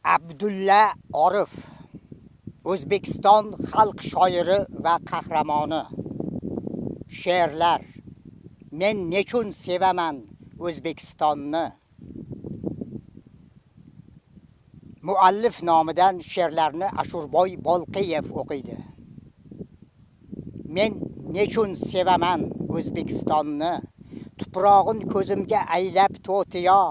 Abdulla Orif, O'zbekiston xalq shoiri va qahramoni. She'rlar. Men nechun sevaman O'zbekistonni. Muallif nomidan she'rlarni Ashurboy Bolqiyev o'qiydi. Men nechun sevaman O'zbekistonni. Tuprog'in ko'zimga aylab to'tiyo.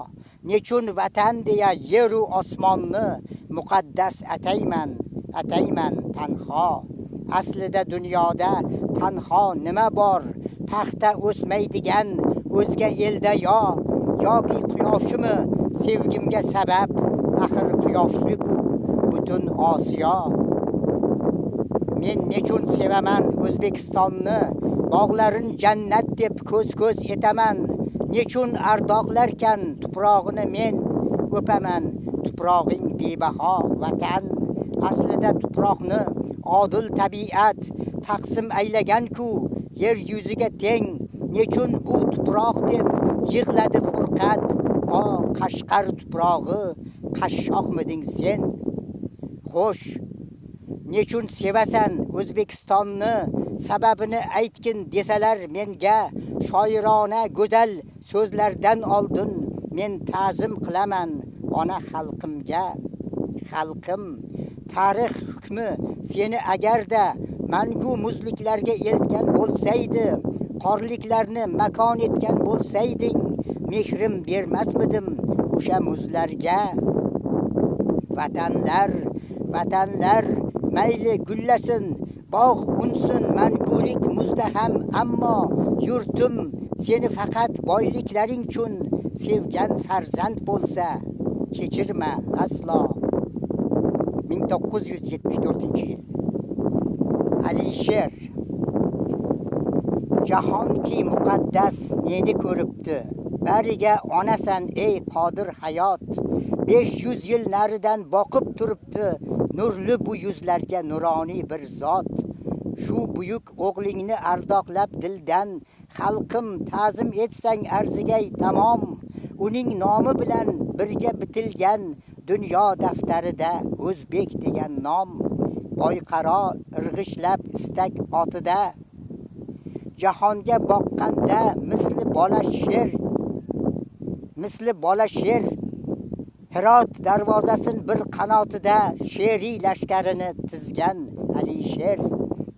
Nechun vatan deya yeru osmonni muqaddas atayman tanho. Aslida dunyoda tanho nima bor? Paxta o'smaydigan o'zga elda yoki quyoshimi sevgimga sabab? Axir quyoshliku butun Osiyo. Men nechun sevaman O'zbekistonni. Bog'larin jannat deb ko'z etaman. Nechun ardoqlarkan tuprog'ini men o'paman. Tuprog'ing bebaho vatan. Aslida tuproqni odil tabiat taqsim aylagan-ku yer yuziga teng. Nechun bu tuproq deb yig'ladi furqat? Qashqar tuprog'i, qashshoqmiding sen? Xo'sh, nechun sevasan O'zbekistonni? Sababini aytgin desalar menga, shoirona go'zal so'zlardan oldin men ta'zim qilaman ona xalqimga. Xalqim, tarix hukmi seni agarda mangu muzliklarga eltgan bo'lsaydi, qorliklarni makon etgan bo'lsayding, mehrim bermasmidim o'sha muzlarga. Vatanlar mayli gullasin, bog' unsin mangulik muzda ham, ammo yurtim seni faqat boyliklaring uchun sevgan farzand bo'lsa kechirma aslo. 1974-yil. Alisher. Jahonki muqaddas neni ko'ribdi? Bariga onasan ey qodir hayot. 500 yil naridan boqib turibdi nurli bu yuzlarga nuroniy bir zot. Shu buyuk o'g'lingni ardoqlab dildan xalqim ta'zim etsang arzigay tamom. Uning nomi bilan birga bitilgan dunyo daftarida O'zbek degan nom. Boyqaro irg'ishlab istak otida jahonga boqqanda misli bola sher Hirot darvozasin bir qanotida she'riy lashkarini tizgan Alisher.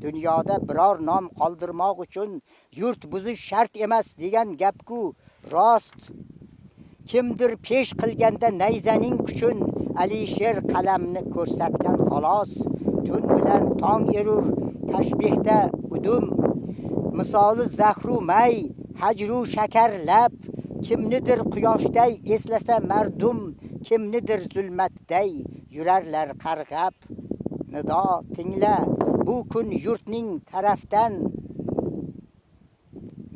Dunyoda biror nom qoldirmoq uchun yurt buzish shart emas degan gapku rost. Kimdir pesh qilganda nayzaning kuchun Alisher qalamni ko'rsatgan xolos. Tun bilan tong erur tashbihda udum. Misoli zahru may, hajru shakar lab. Kimnidir quyoshday eslasa mardum, kimnidir zulmatday yurarlar qarg'ab. Nido tingla bu kun yurtning tarafdan.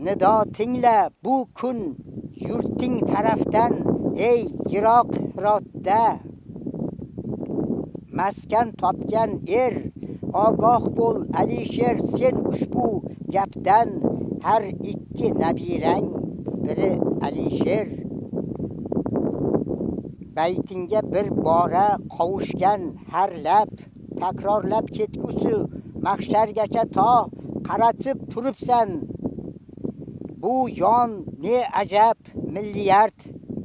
Nido tingla bu kun yurting tarafdan, ey yiroq Hirotda. Maskan topgan ogoh bo'l Alisher sen ushbu gapdan. Har ikki nabirang biri Alisher. Baytinga bir bora qovushgan har lab, takrorlab ketgusi mahshargacha to qaratib turibsan. Bu yon ne ajab milliard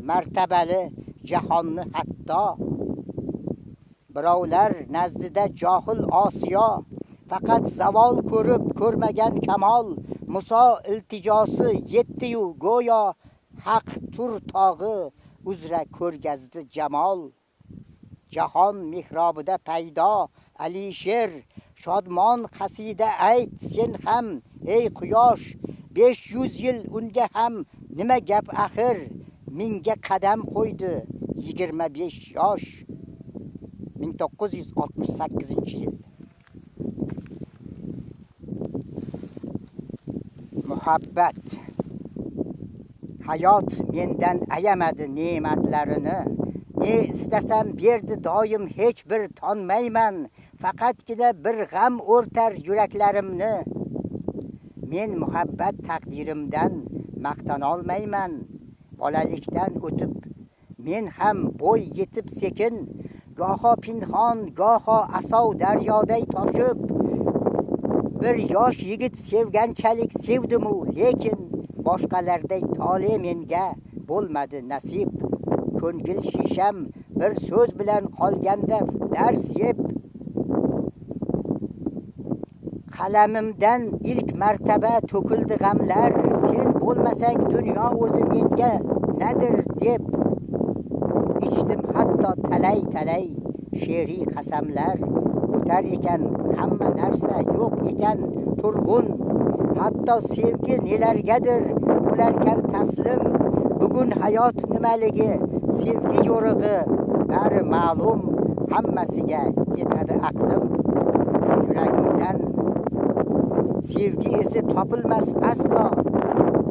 martabali jahonni hatto. Birovlar nazdida johil Osiyo, faqat zavol ko'rib ko'rmagan kamol. Muso iltijosi yetdi-yu go'yo haq tur tog'i uzra ko'rgazdi jamol. Jahon mihrobida paydo Alisher, shodmon qasida ayt sen ham ey quyosh. 500 yil unga ham nima gap axir? Minga qadam qo'ydi 25 yosh. 1968-yil. Muhabbat. Hayot mendan ayamadi ne'matlarini. Ne istasam berdi doim hech bir tonmayman. Faqatgina bir g'am o'rtar yuraklarimni. Men muhabbat taqdirimdan maqtan olmayman. Bolalikdan o'tib men ham bo'y yetib sekin goho pinhon, goho asov daryoday toshib, bir yosh yigit sevganchalik sevdim-u, lekin boshqalarday tole menga bo'lmadi nasib. Ko'ngil shisham bir so'z bilan qolganda dars yeb, qalamimdan ilk martaba to'kildi g'amlar. Sen bo'lmasang dunyo o'zi menga nadir deb, ichdim hatto talay she'riy qasamlar. O'tar ekan hamma narsa, yo'q ekan turg'un, hatto sevgi nelargadir bo'larkan taslim. Bugun hayot nimaligi, sevgi yo'rig'i bari ma'lum, hammasiga yetadi aqlim. Yuragimdan sevgi izi topilmas aslo,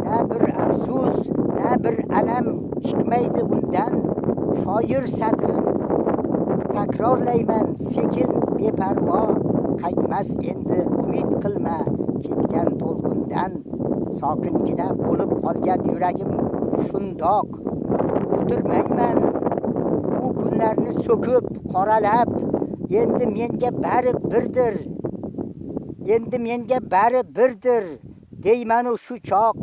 na bir afsus, na bir alam chiqmaydi undan. Shoir satrin takrorlayman sekin beparvo, qaytmas endi umid qilma ketgan to'lqindan. Sokingina bo'lib qolgan yuragim shundoq, o'tirmayman u kunlarni so'kib qoralab. Endi menga bari birdir, endi menga bari birdir deyman u shu choq.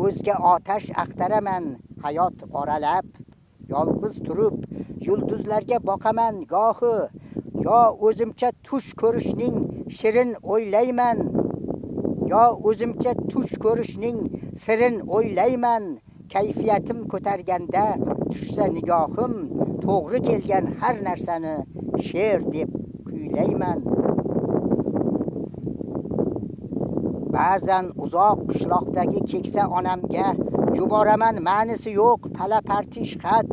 O'zga otash aqtaraman hayot oralab. Yolg'iz turib yulduzlarga boqaman gohi, yo o'zimcha tush ko'rishning shirin o'ylayman, yo o'zimcha tush ko'rishning sirin o'ylayman. Kayfiyatim ko'targanda tushsa nigohim, to'g'ri kelgan har narsani she'r deb kuylayman. Ba'zan uzoq qishloqdagi keksa onamga yuboraman ma'nisi yo'q pala-partish xat.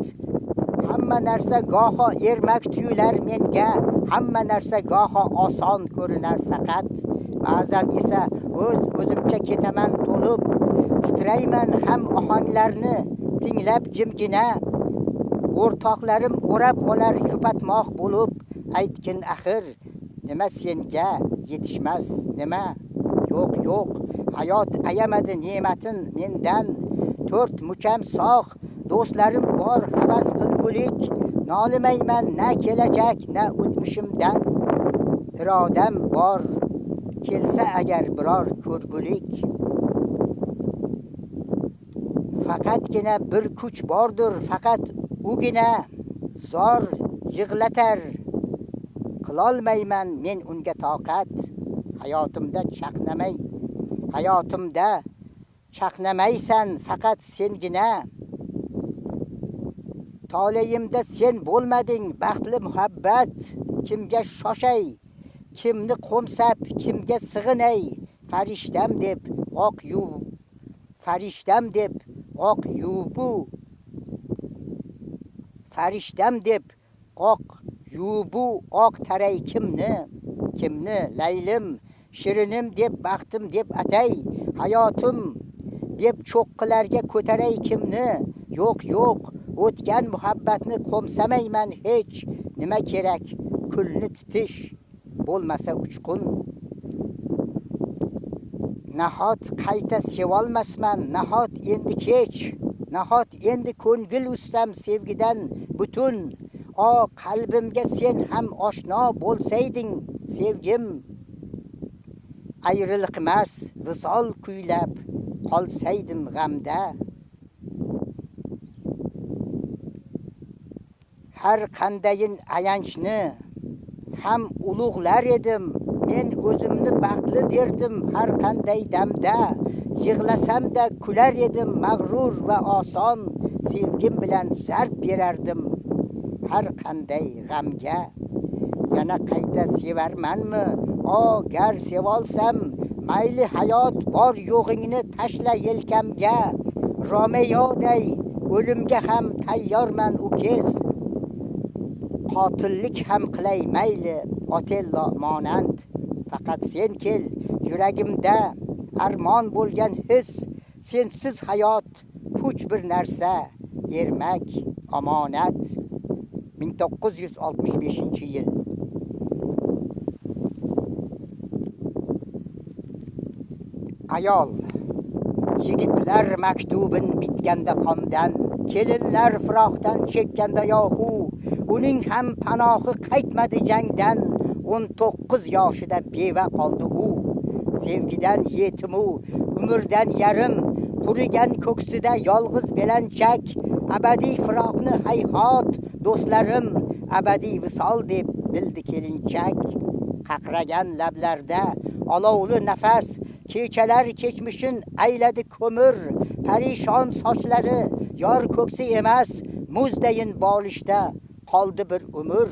Hamma narsa goho ermak tuyular menga, hamma narsa goho oson ko'rinar faqat. Ba'zan esa o'zimcha ketaman to'lib, titrayman ham ohanglarni tinglab jimgina. O'rtoqlarim o'rab olar yupatmoq bo'lib, aytgin axir nima senga yetishmas nima. Yo'q, hayot ayamadi ne'matin mendan. 4 mucham sog' do'stlarim bor havas qilgulik. Nolimayman na kelajak na o'tmishimdan. Irodam bor kelsa agar biror ko'rgulik. Faqatgina bir kuch bordir, faqat ugina zor yig'latar. Qilolmayman men unga toqat. Hayotimda chaqnamaysan faqat sengina. Tolayimda sen bo'lmading baxtli muhabbat. Kimga shoshay, kimni qo'msab, kimga sig'inay. Farishtam deb oq yubu oq taray kimni laylim, shirinim deb baxtim deb atay. Hayotim deb cho'qqilarga ko'taray kimni. Yo'q, o'tgan muhabbatni qo'msamayman hech. Nima kerak kulni titish bo'lmasa uchqun. Nahot qayta sevolmasman, nahot endi kech. Nahot endi ko'ngil ussam sevgidan butun. Qalbimga sen ham oshno bo'lsayding sevgim. Ayriliqmas visol kuylab qolsaydim g'amda. Har qandayin ayanchni ham ulug'lar edim. Men o'zimni baxtli derdim har qanday damda. Yig'lasam-da kular edim mag'rur va oson. Sevgim bilan zarb berardim har qanday g'amga. Yana qayta sevarmanmi? Gar sevolsam, mayli hayot bor yo'g'ingni tashla yelkamga. Romeoday o'limga ham tayyorman u kez. Qotillik ham qilay mayli Otello monand. Faqat sen kel yuragimda armon bo'lgan his. Sensiz hayot puch bir narsa, ermak omonat. 1965-yil. Ayol yigitlar maktubin bitganda qondan, kelinlar firoqdan chekkanda yohu, Uning ham panohi qaytmadi jangdan. 19 yoshida beva qoldi u. Sevgidan yetim u, umrdan yarim. Qurigan ko'ksida yolg'iz belanchak. Abadiy firoqni hayhot do'stlarim, abadiy visol deb bildi kelinchak. Qaqragan lablarda olovli nafas, kechalar kechmishin ayladi ko'mir. Parishon sochlari yor ko'ksi emas, muzdayin bolishda qoldi bir umr.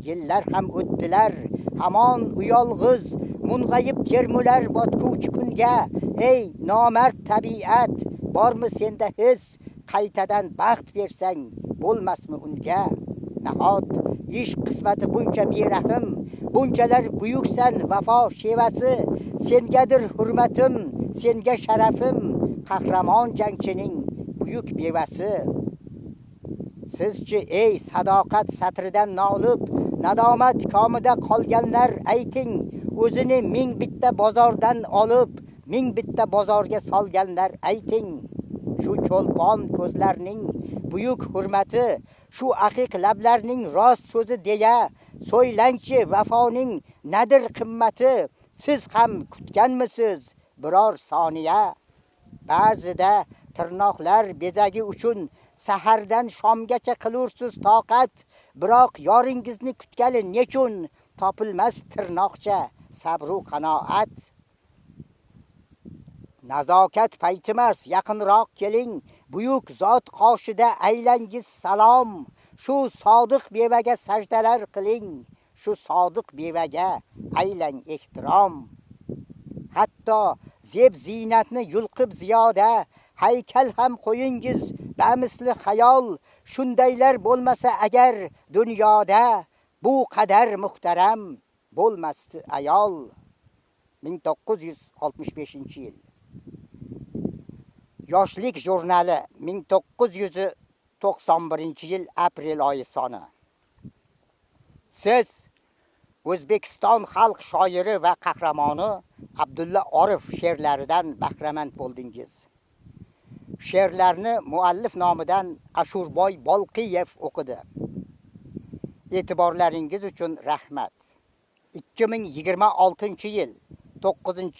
Yillar ham o'tdilar, hamon uyolg'iz, mung'ayib termular botquvchi kunga. Ey nomard tabiat, bormi senda his? Qaytadan baxt bersang bo'lmasmi unga? Nahot ish qismati buncha berahim, bunchalar buyuksan vafo shevasi. Sengadir hurmatim, senga sharafim, qahramon jangchining buyuk bevasi. Sizchi ey sadoqat satridan nolib, nadomat komida qolganlar ayting, o'zini ming bitta bozordan olib, ming bitta bozorga solganlar ayting. Shu cho'lpon ko'zlarning buyuk hurmati, shu aqiq lablarning rost so'zi deya, so'ylangchi vafoning nadir qimmati? Siz ham kutganmisiz biror soniya? Ba'zida tirnoqlar bezagi uchun sahardan shomgacha qilursiz toqat, biroq yoringizni kutgali nechun topilmas tirnoqcha sabru qanoat. Nazokat paytimas, yaqinroq keling, buyuk zot qoshida aylangiz salom. Shu sodiq bevaga sajdalar qiling, shu sodiq bevaga aylang ehtirom. Hatto zeb ziynatni yulqib ziyoda, haykal ham qo'yingiz bamisli xayol. Shundaylar bo'lmasa agar dunyoda, bu qadar muhtaram bo'lmasdi ayol. 1965-yil. Yoshlik jurnali 1991-yil aprel oyi soni. Siz O'zbekiston xalq shoiri va qahramoni Abdulla Orif she'rlaridan bahramand bo'ldingiz. She'rlarni muallif nomidan Ashurboy Bolqiyev o'qidi. E'tiborlaringiz uchun rahmat. 2026-yil 9